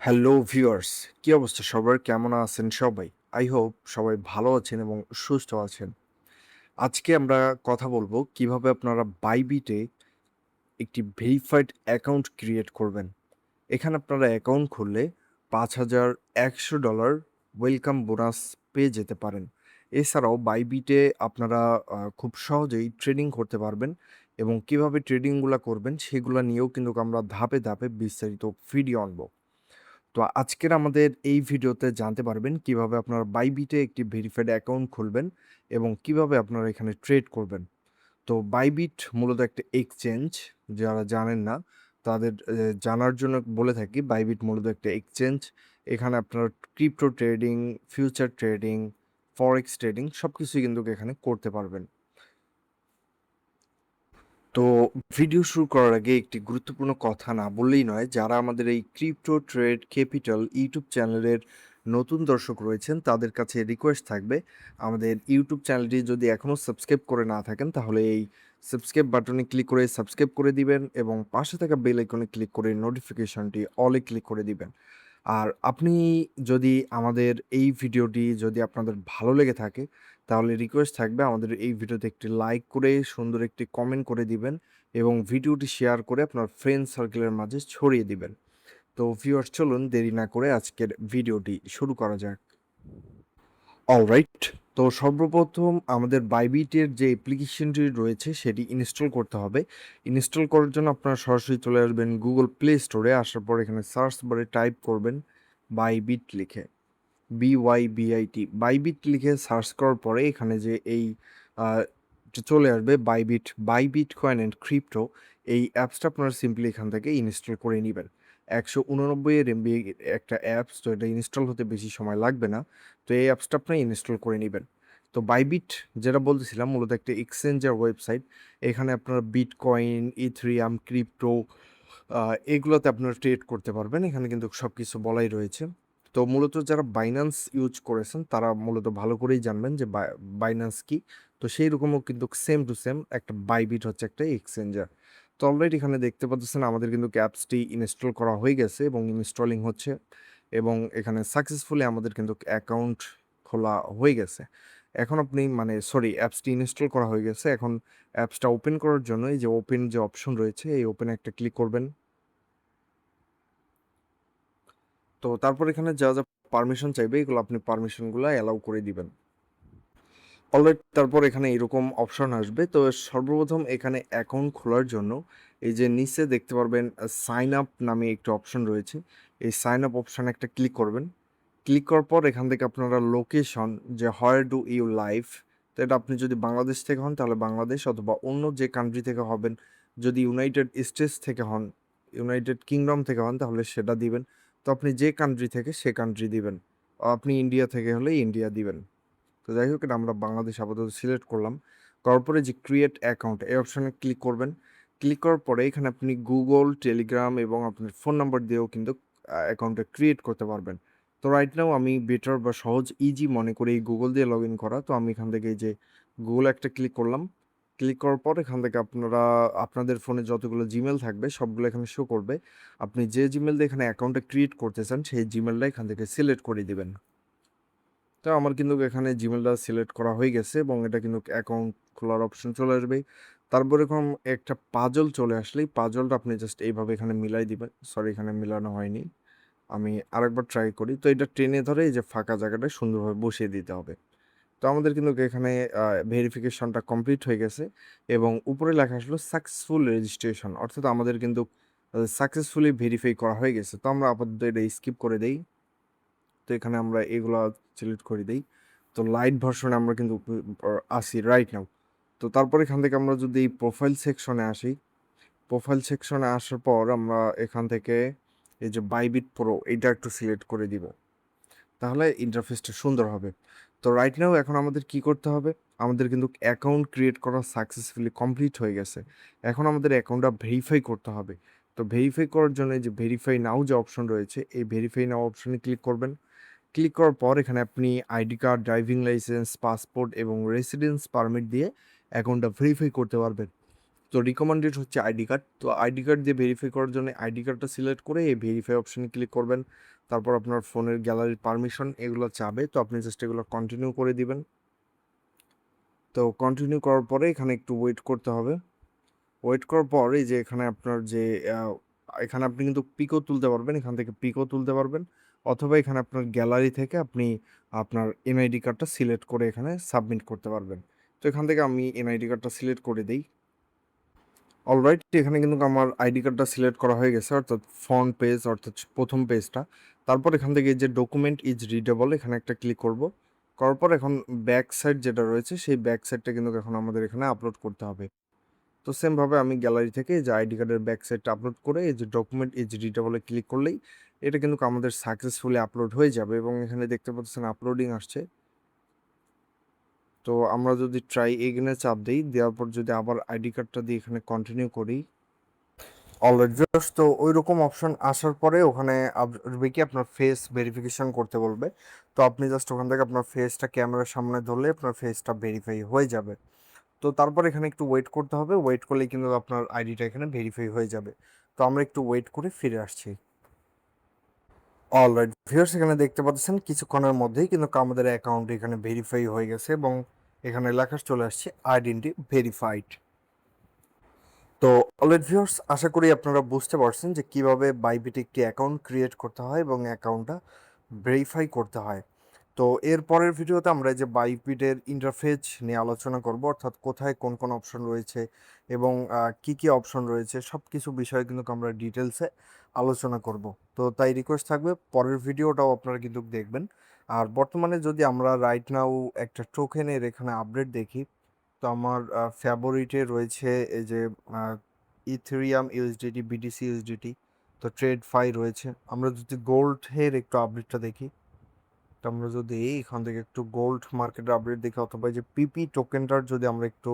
Hello viewers, কি অবস্থা সবার? কেমন আছেন সবাই? আই হোপ সবাই ভালো আছেন এবং সুস্থ আছেন। আজকে আমরা কথা বলবো কিভাবে আপনারা বাইবিটে একটি ভেরিফাইড অ্যাকাউন্ট ক্রিয়েট করবেন। এখানে আপনারা অ্যাকাউন্ট খুললে $৫,১০০ ওয়েলকাম বোনাস পেয়ে যেতে পারেন। এছাড়াও বাইবিটে আপনারা খুব সহজেই ট্রেডিং করতে পারবেন এবং কিভাবে ট্রেডিংগুলা করবেন সেগুলা নিয়েও কিন্তু আমরা ধাপে, ধাপে বিস্তারিত ভিডিও আনবো। তো আজকের আমাদের এই ভিডিওতে জানতে পারবেন কিভাবে আপনারা বাইবিটে একটি ভেরিফাইড অ্যাকাউন্ট খুলবেন এবং কিভাবে আপনারা এখানে ট্রেড করবেন। তো বাইবিট মূলত একটা এক্সচেঞ্জ। যারা জানেন না তাদের জানার জন্য বলে থাকি, বাইবিট মূলত একটা এক্সচেঞ্জ। এখানে আপনারা crypto trading, future trading, forex trading সবকিছুই কিন্তু এখানে করতে পারবেন। তো ভিডিও শুরু করার আগে একটি গুরুত্বপূর্ণ কথা না বললেই নয়, যারা আমাদের এই ক্রিপ্টো ট্রেড ক্যাপিটাল ইউটিউব চ্যানেলের নতুন দর্শক রয়েছেন তাদের কাছে রিকোয়েস্ট থাকবে, আমাদের ইউটিউব চ্যানেলটি যদি এখনও সাবস্ক্রাইব করে না থাকেন তাহলে এই সাবস্ক্রাইব বাটনে ক্লিক করে সাবস্ক্রাইব করে দিবেন এবং পাশে থাকা বেল আইকনে ক্লিক করে নোটিফিকেশনটি অলে ক্লিক করে দিবেন। আর আপনি যদি আমাদের এই ভিডিওটি যদি আপনাদের ভালো লেগে থাকে তাহলে রিকোয়েস্ট থাকবে আমাদের এই ভিডিওতে একটি লাইক করে সুন্দর একটি কমেন্ট করে দিবেন এবং ভিডিওটি শেয়ার করে আপনার ফ্রেন্ড সার্কেলের মাঝে ছড়িয়ে দিবেন। তো ভিউয়ার্স, চলুন দেরি না করে আজকের ভিডিওটি শুরু করা যাক। অলরাইট, তো সর্বপ্রথম আমাদের বাইবিটের যে অ্যাপ্লিকেশনটি রয়েছে সেটি ইনস্টল করতে হবে। ইনস্টল করার জন্য আপনারা সরাসরি চলে আসবেন গুগল প্লে স্টোরে। আসার পর এখানে সার্চ বারে টাইপ করবেন বাইবিট লিখে, BYBIT, বাইবিট লিখে সার্চ করার পরে এখানে যে এই আহ, চলে আসবে Bybit, Bybit coin and crypto. এই অ্যাপসটা আপনারা সিম্পলি এখান থেকে ইনস্টল করে নেবেন। 189 MB একটা অ্যাপস, তো এটা ইনস্টল হতে বেশি সময় লাগবে না। তো এই অ্যাপসটা আপনি ইনস্টল করে নেবেন। তো বাইবিট যেটা বলতেছিলাম মূলত একটা এক্সচেঞ্জের ওয়েবসাইট। এখানে আপনারা বিটকয়েন, ইথেরিয়াম, ক্রিপ্টো এগুলোতে আপনারা ট্রেড করতে পারবেন। এখানে কিন্তু সব কিছু বলাই রয়েছে। তো মূলত যারা বাইন্যান্স ইউজ করেছেন তারা মূলত ভালো করেই জানবেন যে বাইন্যান্স কি। তো সেই রকমও কিন্তু সেম টু সেম একটা বাইবিট হচ্ছে একটা এক্সচেঞ্জার। তো অলরেডি এখানে দেখতে পাচ্ছেন আমাদের কিন্তু অ্যাপসটি ইনস্টল করা হয়ে গেছে এবং ইনস্টলিং হচ্ছে এবং এখানে সাকসেসফুলি আমাদের কিন্তু অ্যাকাউন্ট খোলা হয়ে গেছে। এখন আপনি মানে সরি, অ্যাপসটি ইনস্টল করা হয়ে গেছে। এখন অ্যাপসটা ওপেন করার জন্য এই যে ওপেন যে অপশন রয়েছে এই ওপেনে একটা ক্লিক করবেন। তো তারপর এখানে যা যা পারমিশন চাইবে এগুলো আপনি পারমিশনগুলো অ্যালাউ করে দিবেন। অলরাইট, তারপর এখানে এরকম অপশন আসবে। তো সর্বপ্রথম এখানে অ্যাকাউন্ট খোলার জন্য এই যে নিচে দেখতে পারবেন সাইন আপ নামে একটি অপশন রয়েছে। এই সাইন আপ অপশানে একটা ক্লিক করবেন। ক্লিক করার পর এখান থেকে আপনারা লোকেশন, যে হোয়ার ডু ইউ লাইভ, তো এটা আপনি যদি বাংলাদেশ থেকে হন তাহলে বাংলাদেশ, অথবা অন্য যে কান্ট্রি থেকে হবেন, যদি ইউনাইটেড স্টেটস থেকে হন, ইউনাইটেড কিংডম থেকে হন তাহলে সেটা দিবেন। তো আপনি যে কান্ট্রি থেকে সে কান্ট্রি দিবেন। আপনি ইন্ডিয়া থেকে হলে ইন্ডিয়া দিবেন। তো যাই হোক, এটা আমরা বাংলাদেশ আপাতত সিলেক্ট করলাম। করার পরে যে ক্রিয়েট অ্যাকাউন্ট এই অপশানে ক্লিক করবেন। ক্লিক করার পরে এখানে আপনি গুগল, টেলিগ্রাম এবং আপনার ফোন নাম্বার দিয়েও কিন্তু অ্যাকাউন্টটা ক্রিয়েট করতে পারবেন। তো রাইট নাও আমি বেটার বা সহজ ইজি মনে করি এই গুগল দিয়ে লগ ইন করা। তো আমি এখান থেকে এই যে গুগল একটা ক্লিক করলাম। ক্লিক করার পর এখান থেকে আপনারা আপনাদের ফোনে যতগুলো জিমেল থাকবে সবগুলো এখানে শো করবে। আপনি যে জিমেল দিয়ে এখানে অ্যাকাউন্টটা ক্রিয়েট করতে চান সেই জিমেলটা এখান থেকে সিলেক্ট করে দিবেন। তো আমার কিন্তু এখানে জিমেলটা সিলেক্ট করা হয়ে গেছে এবং এটা কিন্তু অ্যাকাউন্ট খোলার অপশন চলে আসবে। তারপর এরকম একটা পাজল চলে আসলেই পাজলটা আপনি জাস্ট এইভাবে এখানে মিলাই দিবেন। সরি, এখানে মিলানো হয়নি, আমি আরেকবার ট্রাই করি। তো এটা টেনে ধরে এই যে ফাঁকা জায়গাটা সুন্দরভাবে বসিয়ে দিতে হবে। তো আমাদের কিন্তু এখানে ভেরিফিকেশনটা কমপ্লিট হয়ে গেছে এবং উপরে লেখা আসলো সাকসেসফুল রেজিস্ট্রেশন, অর্থাৎ আমাদের কিন্তু সাকসেসফুলি ভেরিফাই করা হয়ে গেছে। তো আমরা আপাতত এটা স্কিপ করে দেই। তো এখানে আমরা এগুলা সিলেক্ট করে দেই। তো লাইট ভার্সনে আমরা কিন্তু আসি রাইট নাও। তো তারপর এখান থেকে আমরা যদি প্রোফাইল সেকশনে আসি, প্রোফাইল সেকশনে আসার পর আমরা এখান থেকে এই যে বাইবিট প্রো এইটা একটু সিলেক্ট করে দিব, তাহলে ইন্টারফেসটা সুন্দর হবে। তো রাইট নাও এখন আমাদের কি করতে হবে, আমাদের কিন্তু অ্যাকাউন্ট ক্রিয়েট করা সাকসেসফুলি কমপ্লিট হয়ে গেছে। এখন আমাদের অ্যাকাউন্টটা ভেরিফাই করতে হবে। তো ভেরিফাই করার জন্য এই যে ভেরিফাই নাও যে অপশন রয়েছে এই ভেরিফাই নাও অপশনে ক্লিক করবেন। ক্লিক করার পর এখানে আপনি ID card, driving licence, passport এবং রেসিডেন্স পারমিট দিয়ে অ্যাকাউন্টটা ভেরিফাই করতে পারবেন। তো রিকমেন্ডেড হচ্ছে আইডি কার্ড। তো আইডি কার্ড দিয়ে ভেরিফাই করার জন্য আইডি কার্ডটা সিলেক্ট করে এই ভেরিফাই অপশনে ক্লিক করবেন। তারপর আপনার ফোনের গ্যালারির পারমিশন এগুলো চাবে, তো আপনি জাস্ট এগুলো কন্টিনিউ করে দিবেন। তো কন্টিনিউ করার পরে এখানে একটু ওয়েট করতে হবে। ওয়েট করার পর এই যে এখানে আপনার যে এখানে আপনি কিন্তু পিকও তুলতে পারবেন, এখান থেকে পিকও তুলতে পারবেন, অথবা এখানে আপনার গ্যালারি থেকে আপনি আপনার এনআইডি কার্ডটা সিলেক্ট করে এখানে সাবমিট করতে পারবেন। তো এখান থেকে আমি এনআইডি কার্ডটা সিলেক্ট করে দিই। অলরাইট, এখানে কিন্তু আমার আইডি কার্ডটা সিলেক্ট করা হয়ে গেছে, অর্থাৎ ফ্রন্ট পেজ অর্থাৎ প্রথম পেজটা। তারপর এখান থেকে যে ডকুমেন্ট ইজ রিডেবল এখানে একটা ক্লিক করব। করার পর এখন ব্যাক সাইড যেটা রয়েছে সেই ব্যাক সাইডটা কিন্তু এখন আমাদের এখানে আপলোড করতে হবে। তো সেমভাবে আমি গ্যালারি থেকে যে আইডি কার্ডের ব্যাক সাইডটা আপলোড করে এই যে ডকুমেন্ট ইজ রিডেবলে ক্লিক করলেই এটা কিন্তু আমাদের সাকসেসফুলি আপলোড হয়ে যাবে, এবং এখানে দেখতে পাচ্ছেন আপলোডিং আসছে। তো আমরা যদি ট্রাই এগেনে চাপ দিই, দেওয়ার পর যদি আবার আইডি কার্ডটা দিয়ে এখানে কন্টিনিউ করি, অলরেডি জাস্ট তো ওই রকম অপশন আসার পরে ওখানে আসবে কি আপনার ফেস ভেরিফিকেশন করতে বলবে। তো আপনি জাস্ট ওখান থেকে আপনার ফেসটা ক্যামেরার সামনে ধরলে আপনার ফেসটা ভেরিফাই হয়ে যাবে। তো তারপর এখানে একটু ওয়েট করতে হবে, ওয়েট করলেই কিন্তু আপনার আইডিটা এখানে ভেরিফাই হয়ে যাবে। তো আমরা একটু ওয়েট করে ফিরে আসছি। অলরাইট ভিউয়ার্স, এখানে দেখতে পাচ্ছেন কিছুক্ষণের মধ্যেই কিন্তু আমাদের অ্যাকাউন্ট এখানে ভেরিফাই হয়ে গেছে, এবং এখানে লেখা চলে আসছে আইডেন্টি ভেরিফাইড। তো অলরেডি ভিউয়ার্স, আশা করি আপনারা বুঝতে পারছেন যে কিভাবে বাইবিটে একটি অ্যাকাউন্ট ক্রিয়েট করতে হয় এবং অ্যাকাউন্টটা ভেরিফাই করতে হয়। তো এর পরের ভিডিওতে আমরা এই যে বাইবিটের ইন্টারফেস নিয়ে আলোচনা করব, অর্থাৎ কোথায় কোন কোন অপশন রয়েছে এবং কি কি অপশন রয়েছে সব কিছু বিষয়ে কিন্তু আমরা ডিটেলসে আলোচনা করব। তো তাই রিকোয়েস্ট থাকবে পরের ভিডিওটাও আপনারা কিন্তু দেখবেন। আর বর্তমানে যদি আমরা রাইট নাও একটা টোকেনের এখানে আপডেট দেখি, তো আমার ফেভারিটে রয়েছে এই যে ইথেরিয়াম ইউএসডিটি, বিটিসি ইউএসডিটি, তো ট্রেড ফাই রয়েছে। আমরা যদি গোল্ডের একটু আপডেটটা দেখি, তো আমরা যদি এখান থেকে একটু গোল্ড মার্কেটের আপডেট দেখি, অথবা এই যে পিপি টোকেনটার যদি আমরা একটু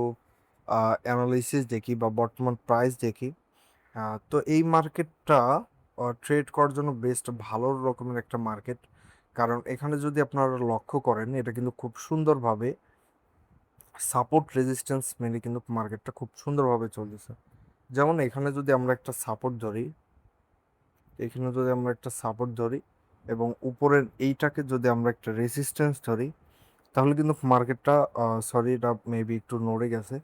অ্যানালিসিস দেখি বা বর্তমান প্রাইস দেখি, তো এই মার্কেটটা ট্রেড করার জন্য বেস্ট ভালো রকমের একটা মার্কেট। কারণ এখানে যদি আপনারা লক্ষ্য করেন এটা কিন্তু খুব সুন্দরভাবে সাপোর্ট রেজিস্ট্যান্স মেনে কিন্তু মার্কেটটা খুব সুন্দরভাবে চলতেছে। যেমন এখানে যদি আমরা একটা সাপোর্ট ধরি, এখানে যদি আমরা একটা সাপোর্ট ধরি এবং উপরের এইটাকে যদি আমরা একটা রেজিস্ট্যান্স ধরি, তাহলে কিন্তু মার্কেটটা সরি এটা মেবি একটু নড়ে গেছে।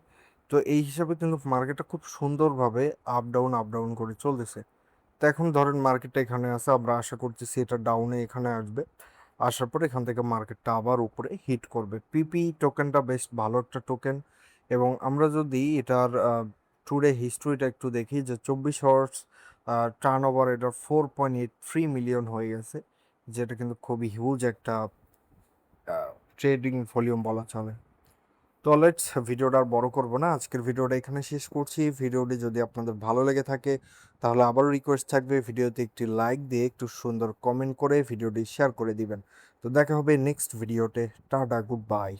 তো এই হিসাবে কিন্তু মার্কেটটা খুব সুন্দরভাবে আপ ডাউন করে চলতেছে। তো এখন ধরেন মার্কেটটা এখানে আছে, আমরা আশা করতেছি এটা ডাউনে এখানে আসবে, আসার পর এখান থেকে মার্কেটটা আবার উপরে হিট করবে। পিপি টোকেনটা বেশ ভালো একটা টোকেন, এবং আমরা যদি এটার টুডে হিস্ট্রিটা একটু দেখি, যে 24 আওয়ার্স টার্ন ওভার এটা 4.83 মিলিয়ন হয়ে গেছে, যেটা কিন্তু খুবই হিউজ একটা ট্রেডিং ভলিউম বলা চলে। তো লেটস ভিডিওটা আর বড় করবো না, আজকের ভিডিওটা এখানে শেষ করছি। ভিডিওটি যদি আপনাদের ভালো লেগে থাকে তাহলে আবারও রিকোয়েস্ট থাকবে ভিডিওতে একটি লাইক দিয়ে একটু সুন্দর কমেন্ট করে ভিডিওটি শেয়ার করে দিবেন। তো দেখা হবে নেক্সট ভিডিওতে। Tata, good bye.